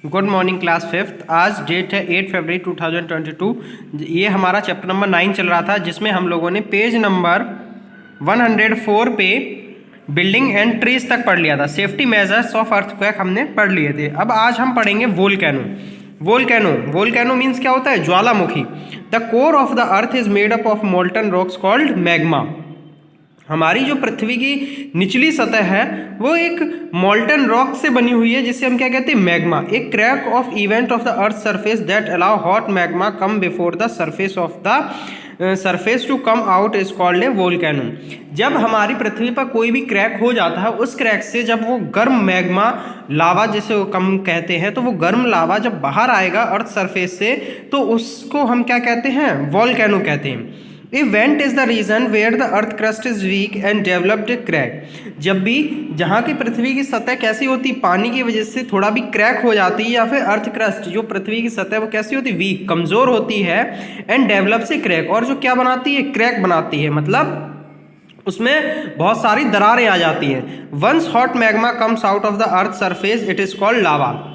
Good morning class fifth. आज date है 8 फरवरी 2022। ये हमारा चैप्टर नंबर 9 चल रहा था, जिसमें हम लोगों ने पेज नंबर 104 पे बिल्डिंग एंड ट्रीज तक पढ़ लिया था। सेफ्टी मेजर्स ऑफ अर्थक्वेक हमने पढ़ लिए थे। अब आज हम पढ़ेंगे वोल्केनो। वोल्केनो मीन्स क्या होता है? ज्वालामुखी। The core of the earth is made up of molten rocks called magma. हमारी जो पृथ्वी की निचली सतह है वो एक मोल्टन रॉक से बनी हुई है, जिसे हम क्या कहते हैं? मैग्मा। एक crack of event of the earth surface that allow hot magma come before the surface of the surface to come out is called a volcano. जब हमारी पृथ्वी पर कोई भी क्रैक हो जाता है, उस क्रैक से जब वो गर्म मैग्मा लावा जिसे वो कम कहते हैं, तो वो गर्म लावा जब बाहर आएगा अर्थ सरफेस से, तो उसको हम क्या कहते हैं? वोल्केनो कहते हैं। A vent is the region where the earth crust is weak and developed a crack. जब भी जहाँ की पृथ्वी की सतह कैसी होती, पानी की वजह से थोड़ा भी क्रैक हो जाती है, या फिर अर्थ क्रस्ट जो पृथ्वी की सतह वो कैसी होती? वीक, कमज़ोर होती है। एंड डेवलप से क्रैक, और जो क्या बनाती है? क्रैक बनाती है, मतलब उसमें बहुत सारी दरारें आ जाती हैं। Once hot magma comes out of the earth surface it is called lava.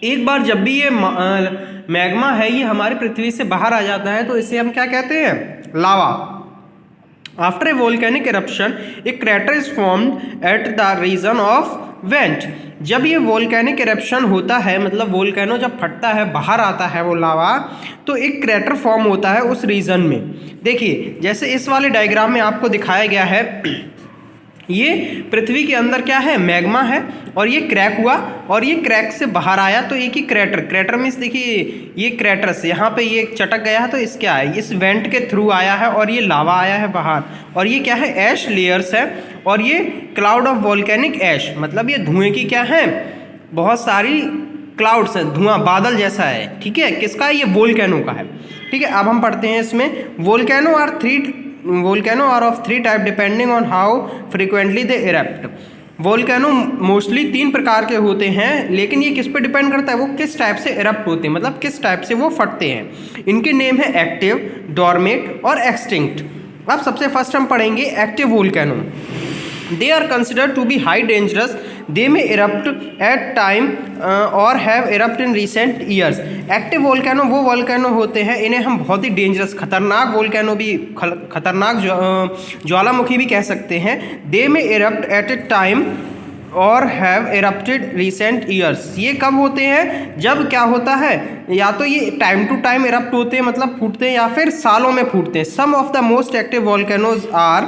एक बार जब भी ये मैग्मा है ये हमारी पृथ्वी से बाहर आ जाता है, तो इसे हम क्या कहते हैं? Lava. After a volcanic eruption a crater is formed at the region of vent. जब ये वोल्केनिक इरप्शन होता है, मतलब वोल्केनो जब फटता है, बाहर आता है वो लावा, तो एक क्रैटर फॉर्म होता है उस रीजन में। देखिए, जैसे इस वाले डायग्राम में आपको दिखाया गया है, ये पृथ्वी के अंदर क्या है? मैग्मा है, और ये क्रैक हुआ और ये क्रैक से बाहर आया, तो एक ही क्रैटर मीन्स देखिए ये क्रैटर से यहाँ पे ये चटक गया है, तो इस क्या है? इस वेंट के थ्रू आया है और ये लावा आया है बाहर। और ये क्या है? ऐश लेयर्स है, और ये क्लाउड ऑफ वोल्केनिक ऐश, मतलब ये धुएं की क्या है? बहुत सारी क्लाउड्स हैं, धुआं बादल जैसा है। ठीक है, किसका है? ये वोल्केनो का है। ठीक है, अब हम पढ़ते हैं इसमें। Volcano are of three type depending on how frequently they erupt. Volcano mostly 3 प्रकार के होते हैं, लेकिन ये किस पे डिपेंड करता है? वो किस टाइप से इरप्ट होते हैं, मतलब किस टाइप से वो फटते हैं। इनके नेम है एक्टिव, डॉर्मेट और एक्सटिंक्ट। अब सबसे फर्स्ट हम पढ़ेंगे active volcano. They are considered to be high dangerous. They may erupt at time or have erupted in recent years. Active volcano वो वोल्केनो होते हैं, इन्हें हम बहुत ही डेंजरस, खतरनाक वोल्केनो भी, खतरनाक ज्वालामुखी भी कह सकते हैं। They may erupt at a time और हैव erupted recent years। ये कब होते हैं? जब क्या होता है? या तो ये टाइम टू टाइम erupt होते हैं, मतलब फूटते हैं, या फिर सालों में फूटते हैं। Some of the most active volcanoes are,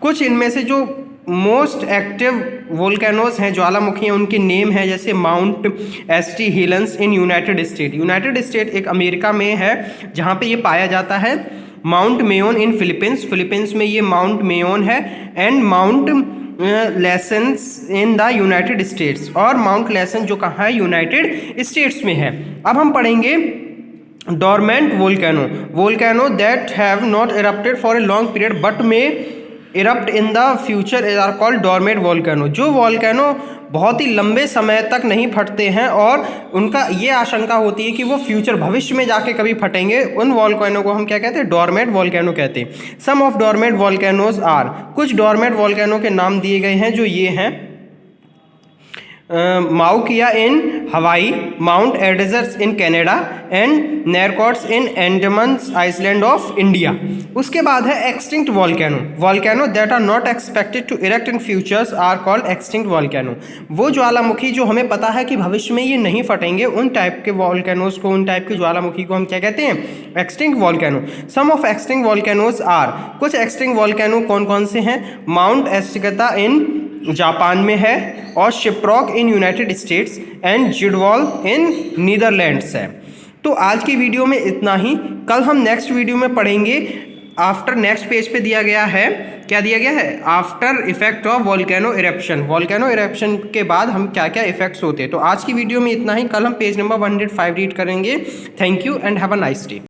कुछ इनमें से जो मोस्ट एक्टिव वोल्केनोज हैं, ज्वालामुखी हैं, उनके नेम है जैसे mount S T Helens in United State. United State एक अमेरिका में है जहाँ पे ये पाया जाता है। माउंट मेयोन इन फिलीपींस में ये माउंट मेयोन है। And mount licence in the United states, और माउंट लेसेंस जो कहाँ है? यूनाइटेड स्टेट्स में है। अब हम पढ़ेंगे dormant volcano that have not erupted for a long period but may erupt in the future are called dormant volcano. जो वोल्केनो बहुत ही लंबे समय तक नहीं फटते हैं और उनका ये आशंका होती है कि वो फ्यूचर भविष्य में जाके कभी फटेंगे, उन वोल्केनो को हम क्या कहते हैं? डॉर्मेंट वोल्केनो कहते हैं। सम ऑफ डॉर्मेंट वोल्केनोज आर, कुछ डॉर्मेंट वोल्केनो के नाम दिए गए हैं जो ये हैं। Mauna Kea in Hawaii, mount Edziza in Canada and Narcondam in Andamans island of India. उसके बाद है extinct volcano that are not expected to erect in futures are called extinct volcano. वो ज्वालामुखी जो हमें पता है कि भविष्य में ये नहीं फटेंगे, उन टाइप के वोल्केनोज को, उन टाइप के ज्वालामुखी को हम क्या कहते हैं? Extinct volcano. Some of extinct volcanoes are, कुछ एक्सटिंक्ट वोल्केनो कौन कौन से हैं? माउंट एस्टिगता इन जापान में है, और Shiprock in United States and Zuidwal in Netherlands है। तो आज की वीडियो में इतना ही। कल हम नेक्स्ट वीडियो में पढ़ेंगे आफ्टर, नेक्स्ट पेज पे दिया गया है, क्या दिया गया है? After effect of volcano eruption. Volcano eruption के बाद हम क्या क्या इफेक्ट्स होते हैं। तो आज की वीडियो में इतना ही। कल हम पेज नंबर 105 रीड करेंगे। Thank you and have a nice day.